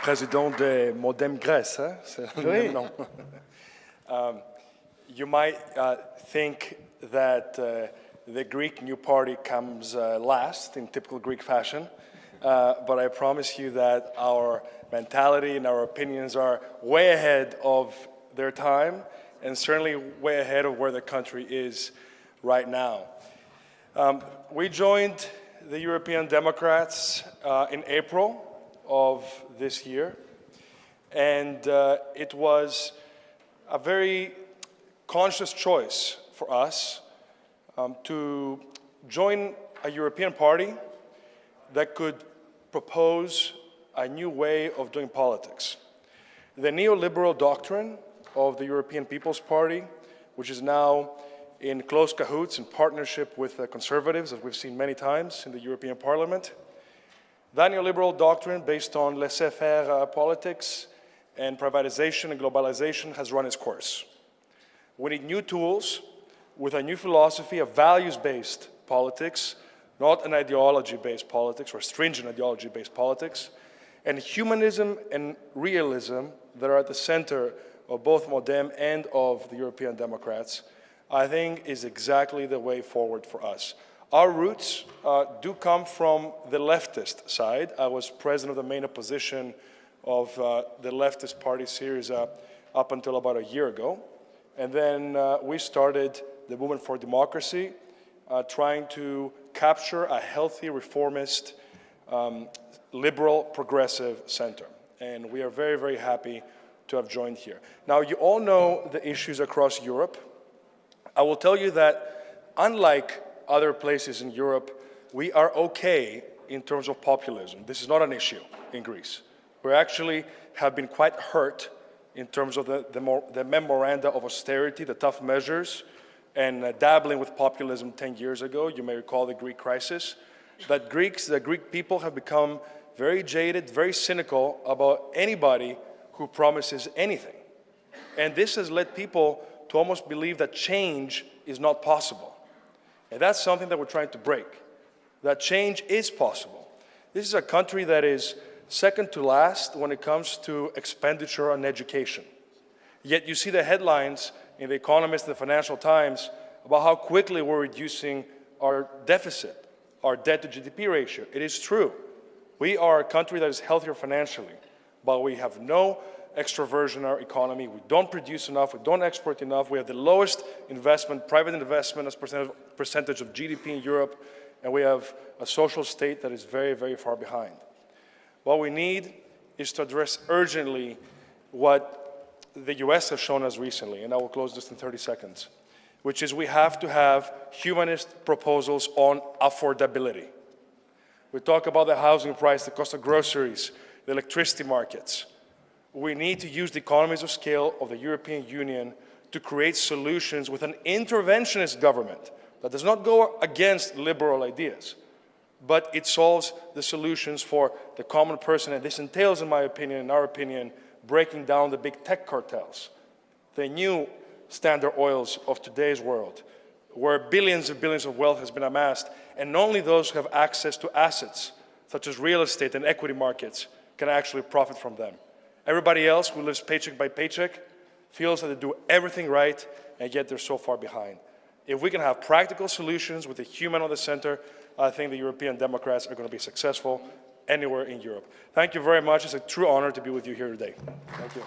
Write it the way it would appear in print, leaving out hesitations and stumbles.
Président de Modem Grèce, hein? C'est le même nom. You might think that the Greek new party comes last in typical Greek fashion, but I promise you that our mentality and our opinions are way ahead of their time and certainly way ahead of where the country is right now. We joined the European Democrats in April of this year, and it was a very conscious choice for us to join a European party that could propose a new way of doing politics. The neoliberal doctrine of the European People's Party, which is now in close cahoots and partnership with the conservatives, as we've seen many times in the European Parliament. That neoliberal doctrine, based on laissez-faire politics and privatization and globalization, has run its course. We need new tools with a new philosophy of values-based politics, not an ideology-based politics or stringent ideology-based politics, and humanism and realism that are at the center of both Modem and of the European Democrats, I think is exactly the way forward for us. Our roots do come from the leftist side. I was president of the main opposition of the leftist party Syriza up until about a year ago. And then we started the Movement for Democracy, trying to capture a healthy, reformist, liberal, progressive center. And we are very, very happy to have joined here. Now, you all know the issues across Europe. I will tell you that, unlike other places in Europe, we are okay in terms of populism. This is not an issue in Greece. We actually have been quite hurt in terms of the memoranda of austerity, the tough measures, and dabbling with populism 10 years ago. You may recall the Greek crisis. That the Greek people have become very jaded, very cynical about anybody who promises anything. And this has led people to almost believe that change is not possible. And that's something that we're trying to break, that change is possible. This is a country that is second to last when it comes to expenditure on education. Yet you see the headlines in The Economist and the Financial Times about how quickly we're reducing our deficit, our debt to GDP ratio. It is true. We are a country that is healthier financially, but we have no extroversion in our economy. We don't produce enough. We don't export enough. We have the lowest investment, private investment as percentage of GDP in Europe, and we have a social state that is very, very far behind. What we need is to address urgently what the US has shown us recently, and I will close this in 30 seconds, which is we have to have humanist proposals on affordability. We talk about the housing price, the cost of groceries, the electricity markets. We need to use the economies of scale of the European Union to create solutions with an interventionist government that does not go against liberal ideas, but it solves the solutions for the common person. And this entails, in my opinion, in our opinion, breaking down the big tech cartels, the new Standard Oils of today's world, where billions and billions of wealth has been amassed, and only those who have access to assets, such as real estate and equity markets, can actually profit from them. Everybody else who lives paycheck by paycheck feels that they do everything right, and yet they're so far behind. If we can have practical solutions with the human on the center, I think the European Democrats are going to be successful anywhere in Europe. Thank you very much. It's a true honor to be with you here today. Thank you.